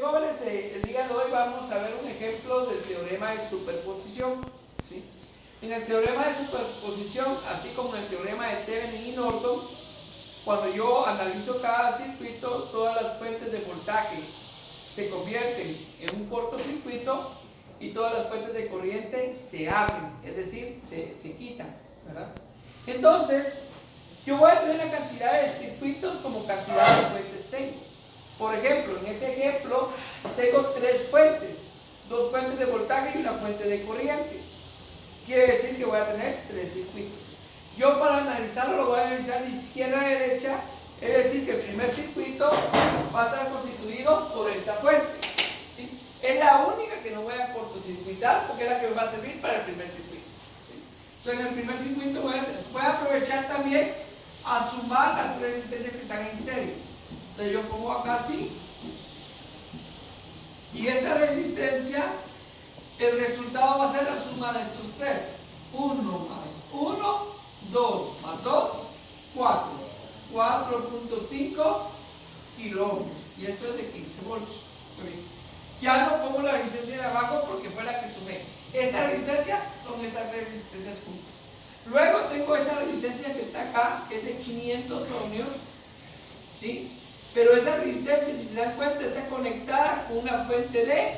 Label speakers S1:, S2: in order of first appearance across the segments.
S1: Jóvenes, el día de hoy vamos a ver un ejemplo del teorema de superposición, ¿sí? En el teorema de superposición, así como en el teorema de Thevenin y Norton, cuando yo analizo cada circuito, todas las fuentes de voltaje se convierten en un cortocircuito y todas las fuentes de corriente se abren, es decir, se quitan, ¿verdad? Entonces, yo voy a tener la cantidad de circuitos como cantidad de fuentes tengo. Por ejemplo, en ese ejemplo tengo tres fuentes, dos fuentes de voltaje y una fuente de corriente. Quiere decir que voy a tener tres circuitos. Yo para analizarlo lo voy a analizar de izquierda a derecha, es decir que el primer circuito va a estar constituido por esta fuente, ¿sí? Es la única que no voy a cortocircuitar porque es la que me va a servir para el primer circuito, ¿sí? Entonces en el primer circuito voy a aprovechar también a sumar las tres resistencias que están en serie. Entonces yo pongo acá así, y esta resistencia, el resultado va a ser la suma de estos tres. 1 más 1, 2 más 2, 4. 4.5 kiloohms. Y esto es de 15 voltios. Ya no pongo la resistencia de abajo porque fue la que sumé. Esta resistencia son estas tres resistencias juntas. Luego tengo esta resistencia que está acá, que es de 500 ohmios, ¿sí? Pero esa resistencia, si se dan cuenta, está conectada con una fuente de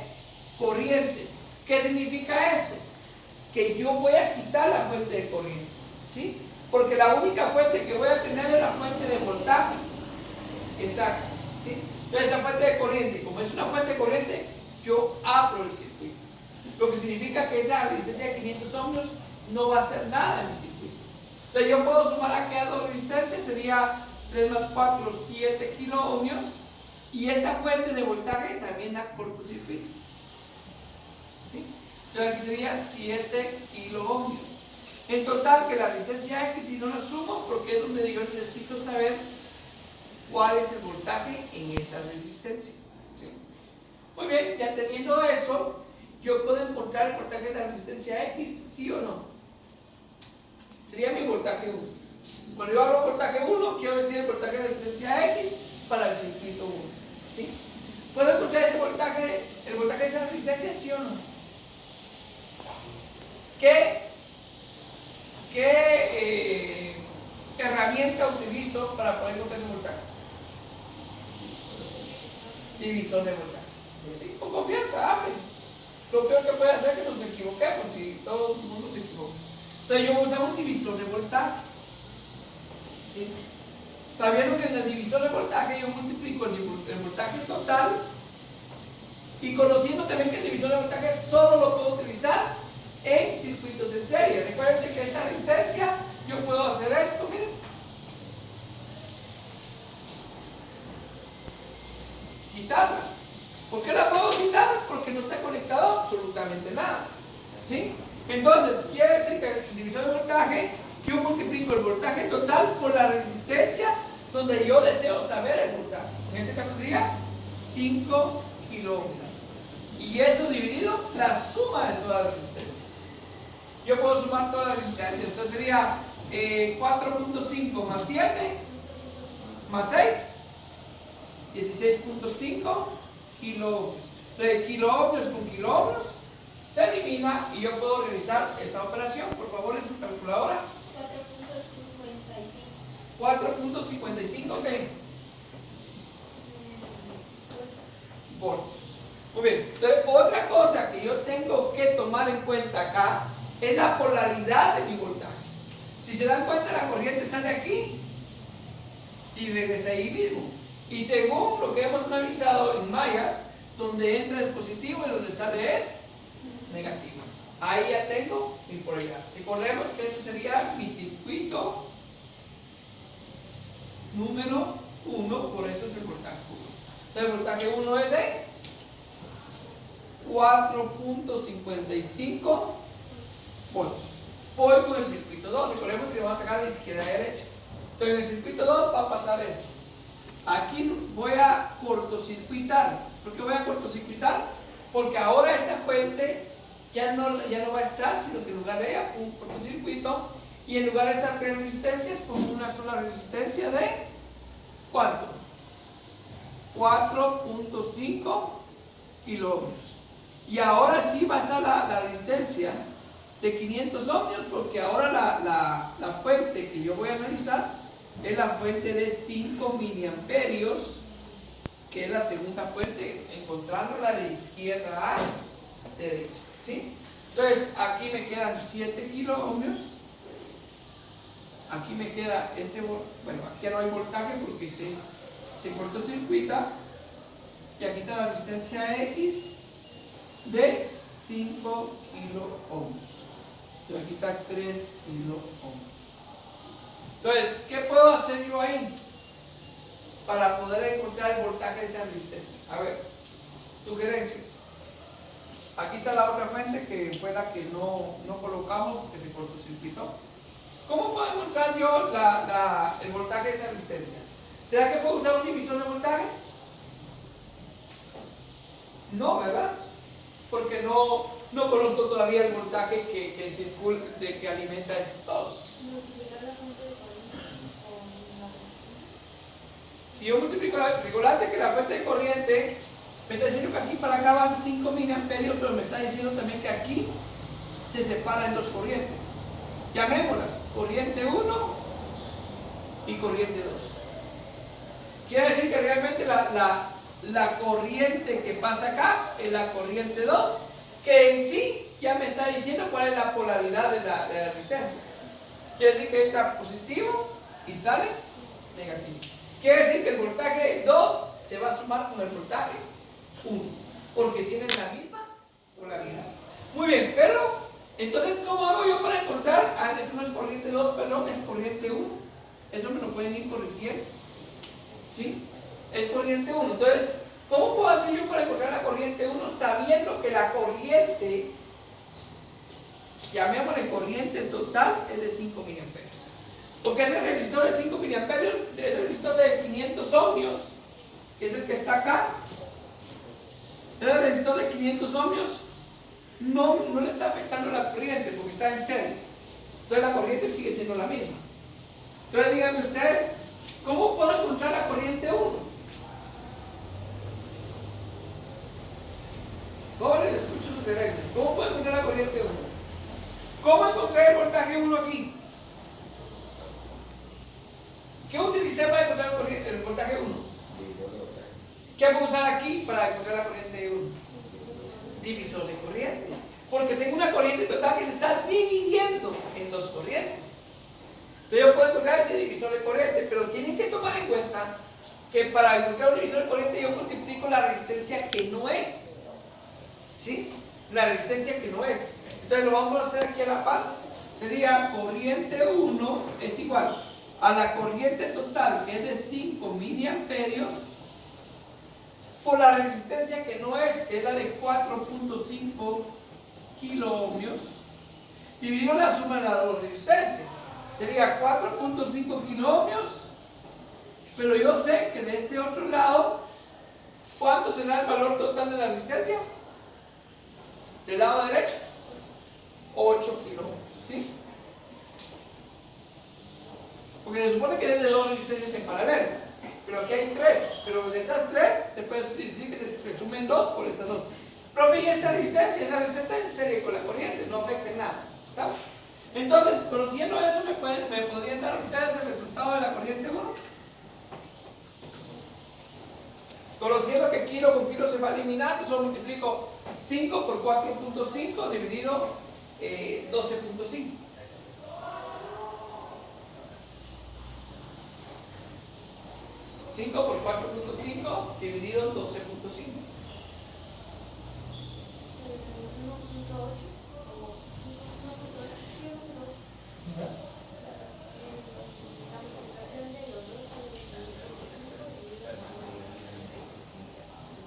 S1: corriente. ¿Qué significa eso? Que yo voy a quitar la fuente de corriente, ¿sí? Porque la única fuente que voy a tener es la fuente de voltaje. Está acá, ¿sí? Entonces, esta fuente de corriente, como es una fuente de corriente, yo abro el circuito. Lo que significa que esa resistencia de 500 ohmios no va a hacer nada en el circuito. Entonces, yo puedo sumar aquí a dos resistencias, sería 3 más 4, 7 kiloohmios, y esta fuente de voltaje también da cortocircuito, ¿sí? Entonces aquí sería 7 kiloohmios. En total, que la resistencia X, si no la sumo, porque es donde yo necesito saber cuál es el voltaje en esta resistencia, ¿sí? Muy bien, ya teniendo eso, yo puedo encontrar el voltaje de la resistencia X, ¿sí o no? Sería mi voltaje 1. Cuando yo hablo de voltaje 1, quiero decir el voltaje de resistencia X para el circuito 1, ¿sí? ¿Puedo encontrar ese voltaje, el voltaje de esa resistencia, sí o no? ¿Qué herramienta utilizo para poder encontrar ese voltaje? Divisor de voltaje, ¿sí? Con confianza, hablen. Lo peor que puede hacer es que nos equivoquemos y todo el mundo se equivoca. Entonces yo voy a usar un divisor de voltaje, ¿sí? Sabiendo que en el divisor de voltaje yo multiplico el voltaje total, y conociendo también que el divisor de voltaje solo lo puedo utilizar en circuitos en serie. Recuerden que esta resistencia yo puedo hacer esto, miren, quitarla. ¿Por qué la puedo quitar? Porque no está conectado absolutamente nada, ¿sí? Entonces quiere decir que el divisor de voltaje, yo multiplico el voltaje total por la resistencia donde yo deseo saber el voltaje. En este caso sería 5 kiloohmios. Y eso dividido la suma de todas las resistencias. Yo puedo sumar todas las resistencias. Entonces sería 4.5 más 7 más 6, 16.5 kiloohmios. Entonces kiloohmios con kiloohmios se elimina y yo puedo realizar esa operación. Por favor, en su calculadora. 4.55 ¿qué? Voltios. Muy bien. Entonces, otra cosa que yo tengo que tomar en cuenta acá es la polaridad de mi voltaje. Si se dan cuenta, la corriente sale aquí y regresa ahí mismo. Y según lo que hemos analizado en mallas, donde entra es positivo y donde sale es negativo. Ahí ya tengo mi polaridad. Recordemos que este sería mi circuito número 1, por eso es el voltaje 1. El voltaje 1 es de 4.55 voltios. Voy con el circuito 2. Recordemos que vamos a sacar de izquierda a derecha. Entonces en el circuito 2 va a pasar esto. Aquí voy a cortocircuitar. ¿Por qué voy a cortocircuitar? Porque ahora esta fuente ya no va a estar, sino que en lugar de ella un cortocircuito, y en lugar de estas tres resistencias pongo una sola resistencia de ¿cuánto? 4.5 kiloohmios. Y ahora sí va a estar la resistencia de 500 ohmios, porque ahora la fuente que yo voy a analizar es la fuente de 5 miliamperios, que es la segunda fuente, encontrándola de izquierda a derecha, ¿sí? Entonces, aquí me quedan 7 kiloohmios. Aquí me queda bueno, aquí ya no hay voltaje porque se cortocircuita. Y aquí está la resistencia X de 5 kiloohmios. Entonces aquí está 3 kiloohmios. Entonces, ¿qué puedo hacer yo ahí para poder encontrar el voltaje de esa resistencia? A ver, sugerencias. Aquí está la otra fuente que fue la que no colocamos porque se cortocircuitó. ¿Cómo puedo encontrar yo el voltaje de esa resistencia? ¿Será que puedo usar un divisor de voltaje? No, ¿verdad? Porque no conozco todavía el voltaje que circula, que alimenta estos dos. Si yo multiplico recordate que la fuente de corriente me está diciendo que aquí para acá van 5 miliamperios, pero me está diciendo también que aquí se separa en dos corrientes. Llamémoslas corriente 1 y corriente 2. Quiere decir que realmente la corriente que pasa acá es la corriente 2, que en sí ya me está diciendo cuál es la polaridad de la resistencia. Quiere decir que entra positivo y sale negativo. Quiere decir que el voltaje 2 se va a sumar con el voltaje 1, porque tienen la misma polaridad. Muy bien, pero entonces, ¿cómo hago yo para encontrar? Esto no es corriente 2, perdón, es corriente 1. Eso me lo pueden ir corrigiendo. ¿Sí? Es corriente 1. Entonces, ¿cómo puedo hacer yo para encontrar la corriente 1 sabiendo que la corriente, llamémosle corriente total, es de 5 miliamperios? Porque ese resistor de 5 miliamperios, ese resistor de 500 ohmios, que es el que está acá, ese resistor de 500 ohmios no le está afectando la corriente porque está en serie. Entonces la corriente sigue siendo la misma. Entonces díganme ustedes, ¿cómo puedo encontrar la corriente 1? Jóvenes, escucho sus sugerencias. ¿Cómo puedo encontrar la corriente 1? ¿Cómo encontré el voltaje 1 aquí? ¿Qué utilicé para encontrar el voltaje 1? ¿Qué puedo usar aquí para encontrar la corriente 1? Divisor de corriente. Porque tengo una corriente total que se está dividiendo en dos corrientes. Entonces yo puedo encontrar ese divisor de corriente, pero tienen que tomar en cuenta que para encontrar un divisor de corriente yo multiplico la resistencia que no es. ¿Sí? La resistencia que no es. Entonces lo vamos a hacer aquí a la par. Sería corriente 1 es igual a la corriente total, que es de 5 miliamperios, por la resistencia que no es, que es la de 4.5 kiloohmios, dividido la suma de las dos resistencias. Sería 4.5 kiloohmios, pero yo sé que de este otro lado, ¿cuánto será el valor total de la resistencia? Del lado derecho, 8 kiloohmios, ¿sí? Porque se supone que hay dos resistencias en paralelo, pero aquí hay 3, pero de estas 3 se puede decir que se resumen 2 por estas 2. Profe, y esta resistencia, esa resistencia en serie con la corriente, no afecta en nada, ¿estamos? Entonces, conociendo eso, ¿me podrían dar ustedes el resultado de la corriente 1? Conociendo que kilo con kilo se va eliminando, solo multiplico 5 por 4.5 dividido 12.5. ¿5 por 4.5 dividido 12.5?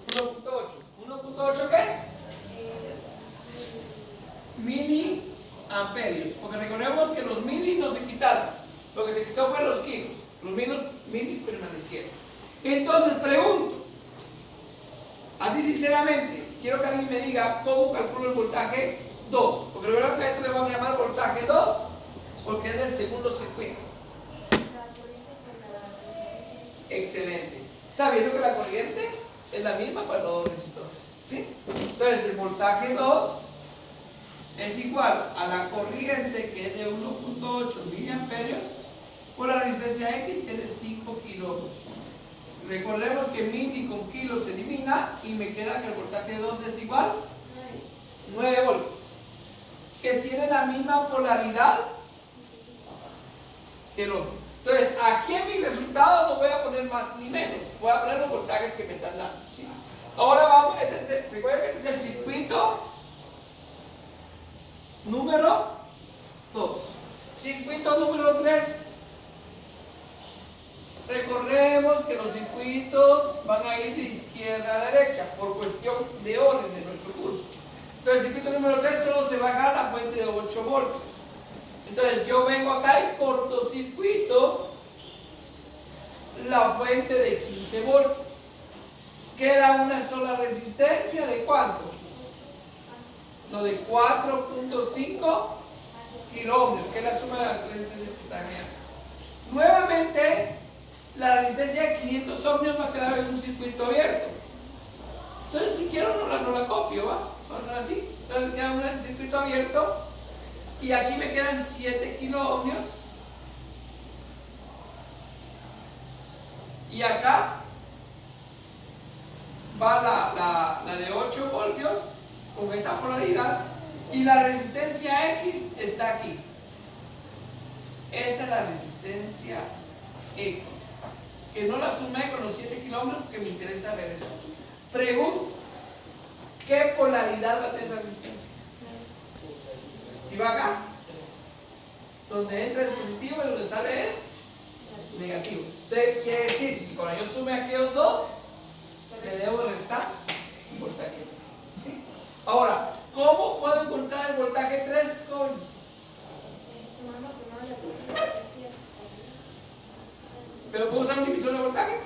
S2: 1.8 o
S1: 1.8 ¿qué? Miliamperios. Porque recordemos que los milis no se quitaron. Lo que se quitó fueron los kilos. Los milis permanecieron. Entonces pregunto, así sinceramente, quiero que alguien me diga cómo calculo el voltaje 2. Porque la verdad que a esto le vamos a llamar voltaje 2 porque es del segundo circuito. Excelente. Sabiendo que la corriente es la misma para los dos resistores, ¿sí? Entonces el voltaje 2 es igual a la corriente, que es de 1.8 miliamperios, por la resistencia X, que es de 5 kiloohms. Recordemos que mil con kilos se elimina y me queda que el voltaje 2 es igual 9 voltios, que tiene la misma polaridad que el otro. Entonces, aquí en mi resultado no voy a poner más ni menos, voy a poner los voltajes que me están dando, ¿sí? Ahora vamos, recuerden que este es el circuito número 2. Circuito número 3. Recordemos que los circuitos van a ir de izquierda a derecha por cuestión de orden de nuestro curso. Entonces, el circuito número 3 solo se va a dar la fuente de 8 voltios. Entonces, yo vengo acá y cortocircuito la fuente de 15 voltios. Queda una sola resistencia de ¿cuánto? Lo de 4.5 kiloohmios, que es la suma de las resistencias que están acá. Nuevamente, la resistencia de 500 ohmios va a quedar en un circuito abierto. Entonces, si quiero, no la copio, ¿va? Va a ser así. Entonces, queda un circuito abierto. Y aquí me quedan 7 kiloohmios. Y acá va la de 8 voltios con esa polaridad. Y la resistencia X está aquí. Esta es la resistencia X, que no la sumé con los 7 kilómetros porque me interesa ver eso. Pregunto, ¿qué polaridad va a tener esa resistencia? Si va acá, donde entra es positivo y donde sale es negativo. Entonces quiere decir que cuando yo sume aquellos dos, le debo restar un voltaje 3. ¿Sí? Ahora, ¿cómo puedo encontrar el voltaje 3, jóvenes? ¿Pero puedo usar un divisor de voltaje?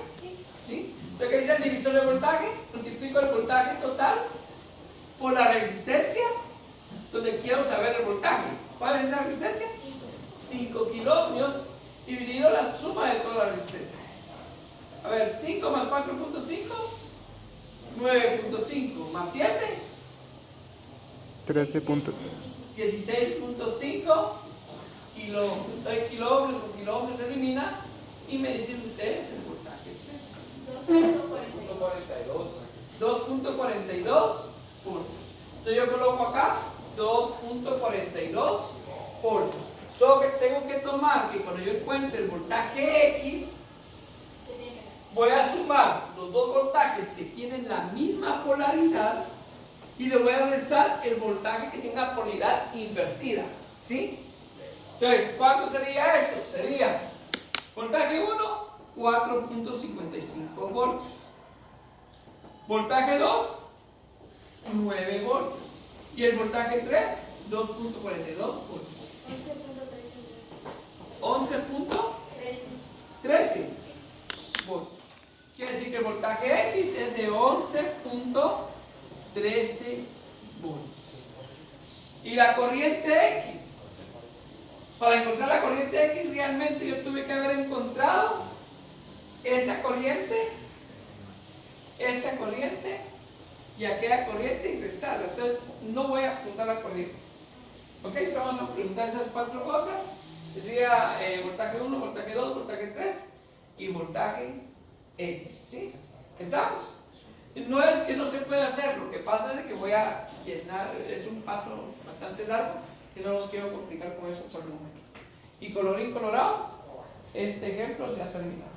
S1: ¿Sí? Entonces, ¿qué dice el divisor de voltaje? Multiplico el voltaje total por la resistencia, donde quiero saber el voltaje. ¿Cuál es la resistencia? 5 kiloohmios dividido la suma de todas las resistencias. A ver, 5 más 4.5, 9.5 más 7,
S2: 13.16.5
S1: kiloohmios. Entonces, kiloohmios con kiloohmios se elimina y me dicen ustedes el voltaje 2.42 voltios. Entonces yo coloco acá 2.42 voltios. Solo que tengo que tomar que cuando yo encuentre el voltaje X, voy a sumar los dos voltajes que tienen la misma polaridad y le voy a restar el voltaje que tiene una polaridad invertida. ¿Sí? Entonces, ¿cuánto sería eso? Sería voltaje 1, 4.55 voltios. Voltaje 2, 9 voltios. Y el voltaje 3, 2.42 voltios. 11.13 voltios. Quiere decir que el voltaje X es de 11.13 voltios. Y la corriente X. Para encontrar la corriente X, realmente yo tuve que haber encontrado esta corriente y aquella corriente y restarla. Entonces, no voy a apuntar la corriente. ¿Ok? Solo vamos a preguntar esas 4 cosas. Decía voltaje 1, voltaje 2, voltaje 3 y voltaje X. ¿Sí? ¿Estamos? No es que no se pueda hacer, lo que pasa es que voy a llenar, es un paso bastante largo que no los quiero complicar con eso por el momento. Y colorín colorado, este ejemplo se ha terminado.